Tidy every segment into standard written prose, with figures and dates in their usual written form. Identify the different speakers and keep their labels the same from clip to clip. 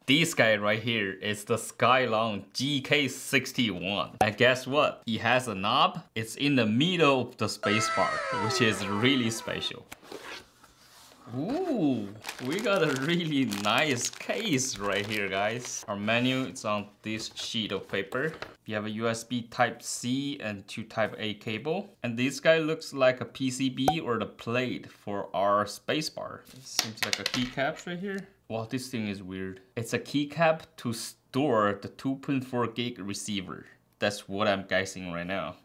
Speaker 1: This guy right here is the SKYLOONG GK61. And guess what? He has a knob. It's in the middle of the spacebar, which is really special. Ooh, we got a really nice case right here, guys. Our menu is on this sheet of paper. We have a USB Type-C and 2 Type-A cable. And this guy looks like a PCB or the plate for our spacebar. It seems like a keycap right here. Wow, this thing is weird. It's a keycap to store the 2.4 gig receiver. That's what I'm guessing right now.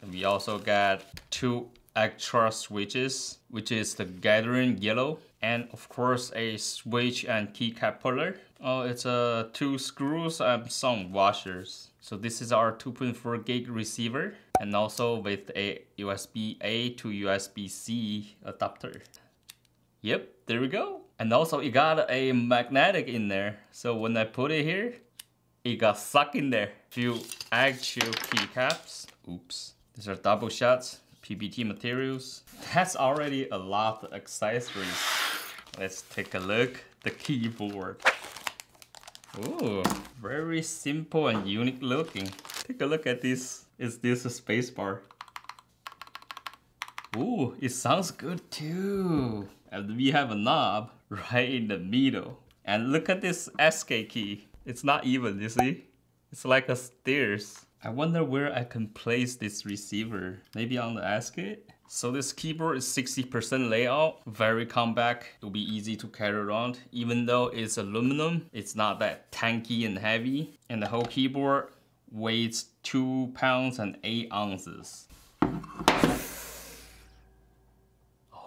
Speaker 1: And we also got 2 extra switches, which is the gathering yellow, and of course a switch and keycap puller. Oh, it's 2 screws and some washers. So this is our 2.4 gig receiver, and also with a USB-A to USB-C adapter. Yep, there we go. And also it got a magnetic in there, so when I put it here, it got stuck in there. Few actual keycaps. Oops. These are double shots. PBT materials. That's already a lot of accessories. Let's take a look. The keyboard. Ooh, very simple and unique looking. Take a look at this. Is this a spacebar? Ooh, it sounds good too. And we have a knob right in the middle. And look at this SK key. It's not even, you see? It's like a stairs. I wonder where I can place this receiver. Maybe on the asket? So this keyboard is 60% layout, very compact. It'll be easy to carry around. Even though it's aluminum, it's not that tanky and heavy. And the whole keyboard weighs 2 pounds and 8 ounces.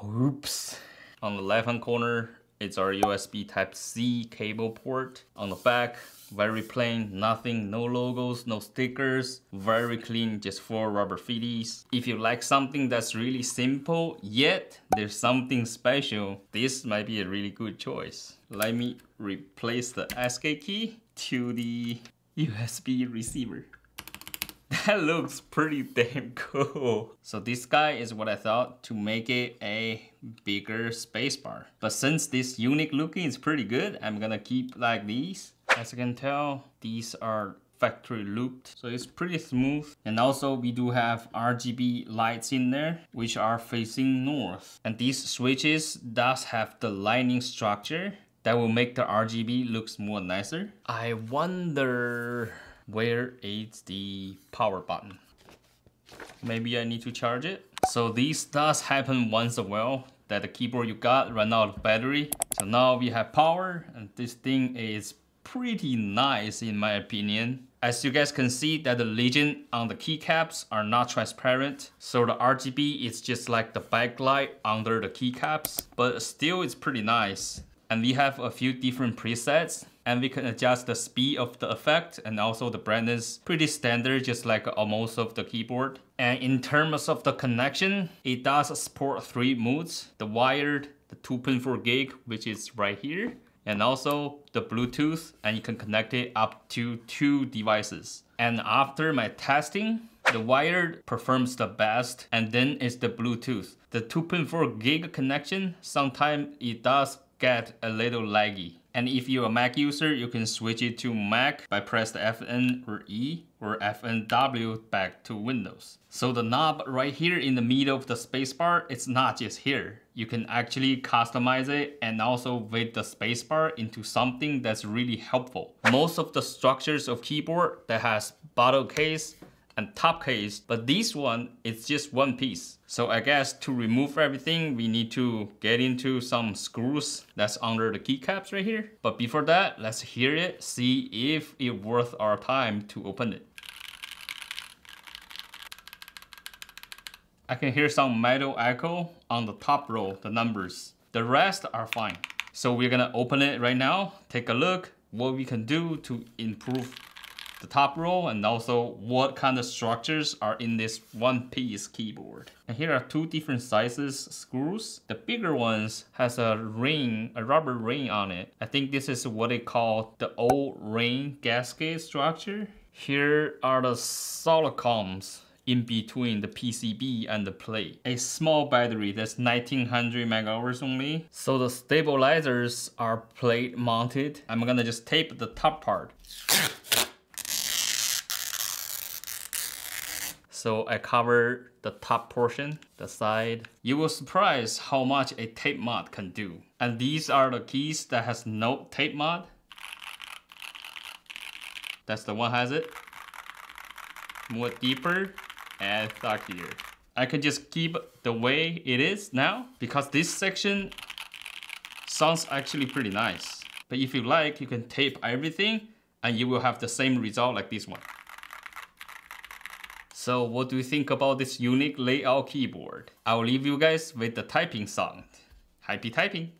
Speaker 1: Oops. On the left hand corner, it's our USB Type-C cable port. On the back, very plain, nothing, no logos, no stickers, very clean, just 4 rubber feeties. If you like something that's really simple, yet there's something special, this might be a really good choice. Let me replace the SK key to the USB receiver. That looks pretty damn cool. So this guy is what I thought to make it a bigger spacebar. But since this unique looking is pretty good, I'm gonna keep like these. As you can tell, these are factory looped, so it's pretty smooth. And also we do have RGB lights in there, which are facing north. And these switches does have the lining structure that will make the RGB looks more nicer. I wonder where is the power button? Maybe I need to charge it. So this does happen once a while, that the keyboard you got ran out of battery. So now we have power, and this thing is pretty nice in my opinion. As you guys can see that the legend on the keycaps are not transparent. So the RGB is just like the backlight under the keycaps, but still it's pretty nice. And we have a few different presets, and we can adjust the speed of the effect and also the brightness. Pretty standard, just like most of the keyboard. And in terms of the connection, it does support 3 modes. The wired, the 2.4 gig, which is right here, and also the Bluetooth, and you can connect it up to 2 devices. And after my testing, the wired performs the best, and then it's the Bluetooth. The 2.4 gig connection, sometimes it does get a little laggy. And if you're a Mac user, you can switch it to Mac by press the Fn or E or FNW back to Windows. So the knob right here in the middle of the spacebar, it's not just here. You can actually customize it and also with the spacebar into something that's really helpful. Most of the structures of keyboard that has bottom case and top case, but this one, it's just one piece. So I guess to remove everything, we need to get into some screws that's under the keycaps right here. But before that, let's hear it, see if it's worth our time to open it. I can hear some metal echo on the top row, the numbers. The rest are fine. So we're gonna open it right now, take a look what we can do to improve the top row, and also what kind of structures are in this one-piece keyboard. And here are 2 different sizes screws. The bigger ones has a ring, a rubber ring on it. I think this is what they call the old ring gasket structure. Here are the solid columns. in between the PCB and the plate. A small battery that's 1900 mAh only. So the stabilizers are plate mounted. I'm gonna just tape the top part. So I cover the top portion, the side. You will surprise how much a tape mod can do. And these are the keys that has no tape mod. That's the one has it. More deeper and stockier. I can just keep the way it is now because this section sounds actually pretty nice. But if you like, you can tape everything and you will have the same result like this one. So what do you think about this unique layout keyboard? I'll leave you guys with the typing sound. Happy typing!